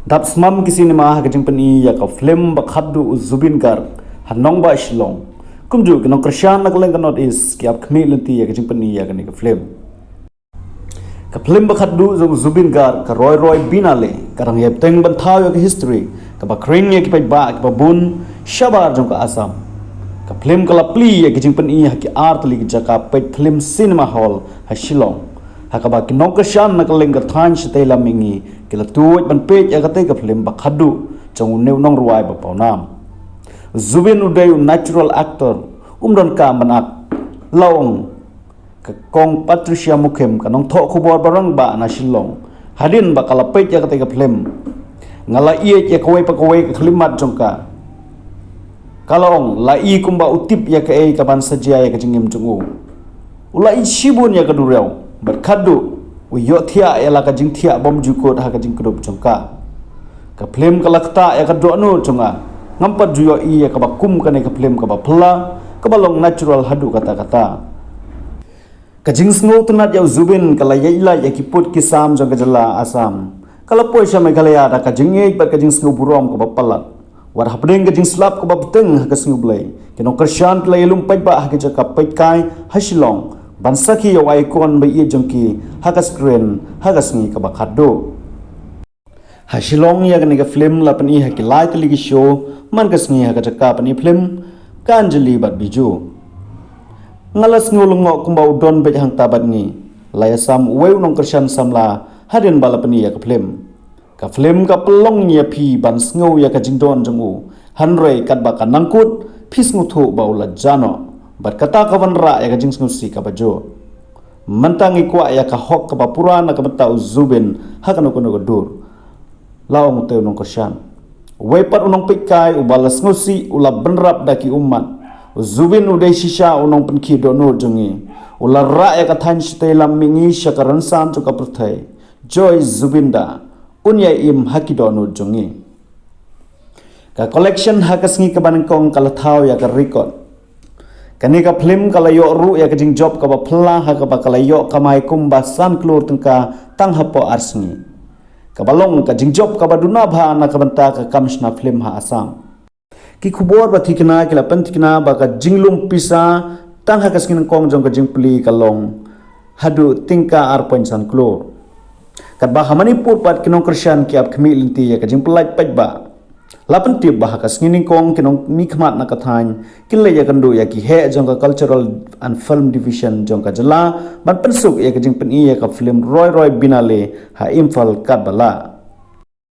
Dap smam kisi ni mah kajing pani ya ka film bakhadu Zubin Garg hanong ba Shillong kumju kinong Krishan nakaleng ka not is kiap khmi lenti ya kajing pani ya kani ka film bakhadu Zubin Garg ka roy binale karang yep teng ban thao ya ka history ka ba kring ya ki pai ba ka bun shabar jong ka Assam ka film kala pli ya kajing pani ya ki art li jaka pet film cinema hall ha Shillong hakaba kinong Krishan nakaleng ka than shite lamingi kila tuwaj ban page ya kate ka film bakhadu chong new nong ruai ba pawnam Zubin Uday natural actor umron ka manak laong ka kong Patricia Mukhem kanong tho khubor barang ba na Shillong hadin ba kala page ya kate ka film ngala iye ya kawai pa kawai ka khlimat jongka kalong la i kumba utip ya ka e ka ban sajia ya ka jingim jungu ulai shibun ya ka dureu berkadu uyo thia ya la ka jing thia bom jukot ha ka jing kudup jongka ka film kalakta ya ka dono jonga ngampat juyo i ya ka bakum ka ne ka film ka ba phla ka balong natural hadu kata ka jing sngo tunat ya Zubin kala yaila ya kiput kisam jong ka jala Assam kala poisa Meghalaya da ka jing e ba ka jing sngo burom ka ba palat war hapdeng ka jing slap ka ba beteng ha ka sngo blai kinong Krishan kala yelum pai ba ha ka jaka pai kai ha Shillong bansaki ya wai kon ba i jongki ha ka screen ha ka sngi ka ba khaddo ha Shillong ya ka film la pani ha ki like ligi show man ka sngi ha ka jaka pani film kanjali bat biju ngalas ngulungo kumba udon be hang tabat ngi laya sam weu nong Krishan samla hadin bala pani ya ka film ka pelong nya phi ban sngo ya ka jingdon jongu hanrei kat ba ka nangkut phis nguthu baula jano bat kata ka banra ya ka jing sngo si ka bajo mantangi kwa ya ka hok ka ba purana ka bata Zubin ha ka no ko dur laong teu nong Krishan wepat unong pikai ubalas ngosi ula benrap daki umat Zubin Uday shisha unong penki dono jongi ula ra ya ka than shite lam mingi shakaran san to ka prthai joy Zubinda unya im haki dono jongi ka collection hakasngi ka banengkong kala thau ya ka record kani ka film kala yo ru ya ka jing job ka ba phla ha ka ba kala yo kamai kumba san klur tengka tang hapo arsngi kabalong ka jingjob ka baduna bha na ka banta ka kamshna film ha Assam ki khubor ba thikna kila pan thikna ba ka jinglum pisa tang ha kaskin kong jong ka jingpli kalong hadu tingka ar san klor kat ba hamani pur pat kinong Krishan ki ap khmi linti ya ka jingplai paj ba lapan tip ba ka skinin kong kinong mi khmat na ka thain kinle ya kandu ya ki he jong ka cultural and film division jong ka jala ban pensuk ya ka jingpen ya ka film roy binale ha Imphal kat bala